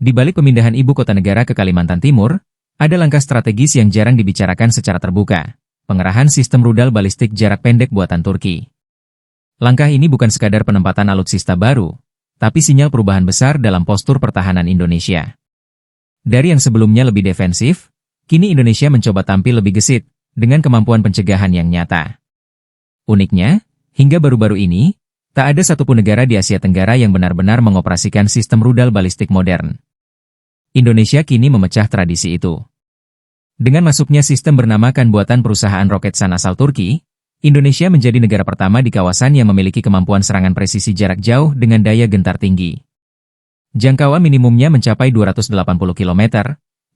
Di balik pemindahan ibu kota negara ke Kalimantan Timur, ada langkah strategis yang jarang dibicarakan secara terbuka, pengerahan sistem rudal balistik jarak pendek buatan Turki. Langkah ini bukan sekadar penempatan alutsista baru, tapi sinyal perubahan besar dalam postur pertahanan Indonesia. Dari yang sebelumnya lebih defensif, kini Indonesia mencoba tampil lebih gesit, dengan kemampuan pencegahan yang nyata. Uniknya, hingga baru-baru ini, tak ada satupun negara di Asia Tenggara yang benar-benar mengoperasikan sistem rudal balistik modern. Indonesia kini memecah tradisi itu. Dengan masuknya sistem bernamakan buatan perusahaan Roketsan asal Turki, Indonesia menjadi negara pertama di kawasan yang memiliki kemampuan serangan presisi jarak jauh dengan daya gentar tinggi. Jangkauan minimumnya mencapai 280 km,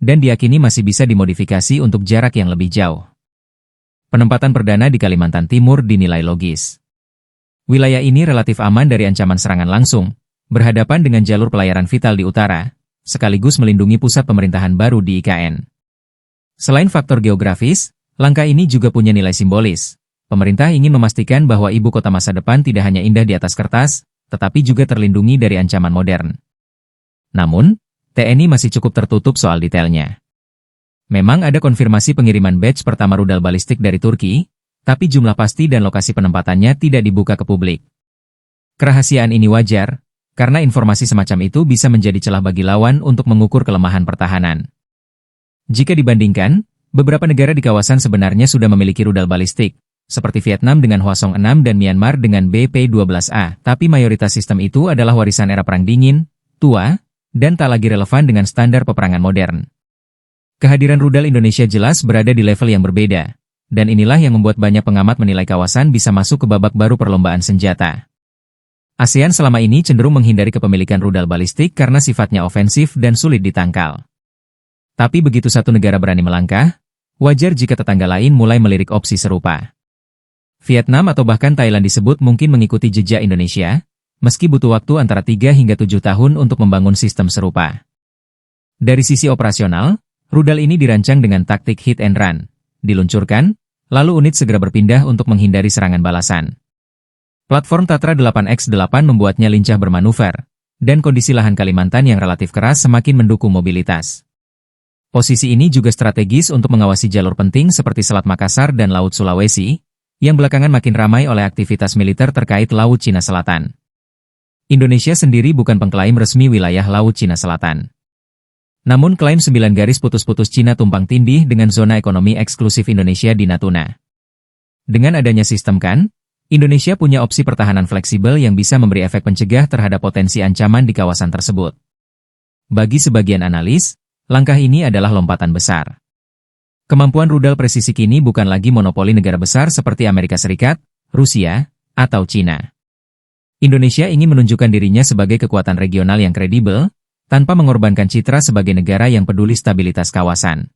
dan diyakini masih bisa dimodifikasi untuk jarak yang lebih jauh. Penempatan perdana di Kalimantan Timur dinilai logis. Wilayah ini relatif aman dari ancaman serangan langsung, berhadapan dengan jalur pelayaran vital di utara, sekaligus melindungi pusat pemerintahan baru di IKN. Selain faktor geografis, langkah ini juga punya nilai simbolis. Pemerintah ingin memastikan bahwa ibu kota masa depan tidak hanya indah di atas kertas, tetapi juga terlindungi dari ancaman modern. Namun, TNI masih cukup tertutup soal detailnya. Memang ada konfirmasi pengiriman batch pertama rudal balistik dari Turki, tapi jumlah pasti dan lokasi penempatannya tidak dibuka ke publik. Kerahasiaan ini wajar, karena informasi semacam itu bisa menjadi celah bagi lawan untuk mengukur kelemahan pertahanan. Jika dibandingkan, beberapa negara di kawasan sebenarnya sudah memiliki rudal balistik, seperti Vietnam dengan Hwasong 6 dan Myanmar dengan BP-12A, tapi mayoritas sistem itu adalah warisan era Perang Dingin, tua, dan tak lagi relevan dengan standar peperangan modern. Kehadiran rudal Indonesia jelas berada di level yang berbeda, dan inilah yang membuat banyak pengamat menilai kawasan bisa masuk ke babak baru perlombaan senjata. ASEAN selama ini cenderung menghindari kepemilikan rudal balistik karena sifatnya ofensif dan sulit ditangkal. Tapi begitu satu negara berani melangkah, wajar jika tetangga lain mulai melirik opsi serupa. Vietnam atau bahkan Thailand disebut mungkin mengikuti jejak Indonesia, meski butuh waktu antara 3 hingga 7 tahun untuk membangun sistem serupa. Dari sisi operasional, rudal ini dirancang dengan taktik hit and run, diluncurkan, lalu unit segera berpindah untuk menghindari serangan balasan. Platform Tatra 8X8 membuatnya lincah bermanuver, dan kondisi lahan Kalimantan yang relatif keras semakin mendukung mobilitas. Posisi ini juga strategis untuk mengawasi jalur penting seperti Selat Makassar dan Laut Sulawesi, yang belakangan makin ramai oleh aktivitas militer terkait Laut Cina Selatan. Indonesia sendiri bukan pengklaim resmi wilayah Laut Cina Selatan. Namun klaim 9 garis putus-putus Cina tumpang tindih dengan zona ekonomi eksklusif Indonesia di Natuna. Dengan adanya sistem KAN, Indonesia punya opsi pertahanan fleksibel yang bisa memberi efek pencegah terhadap potensi ancaman di kawasan tersebut. Bagi sebagian analis, langkah ini adalah lompatan besar. Kemampuan rudal presisi kini bukan lagi monopoli negara besar seperti Amerika Serikat, Rusia, atau Cina. Indonesia ingin menunjukkan dirinya sebagai kekuatan regional yang kredibel, tanpa mengorbankan citra sebagai negara yang peduli stabilitas kawasan.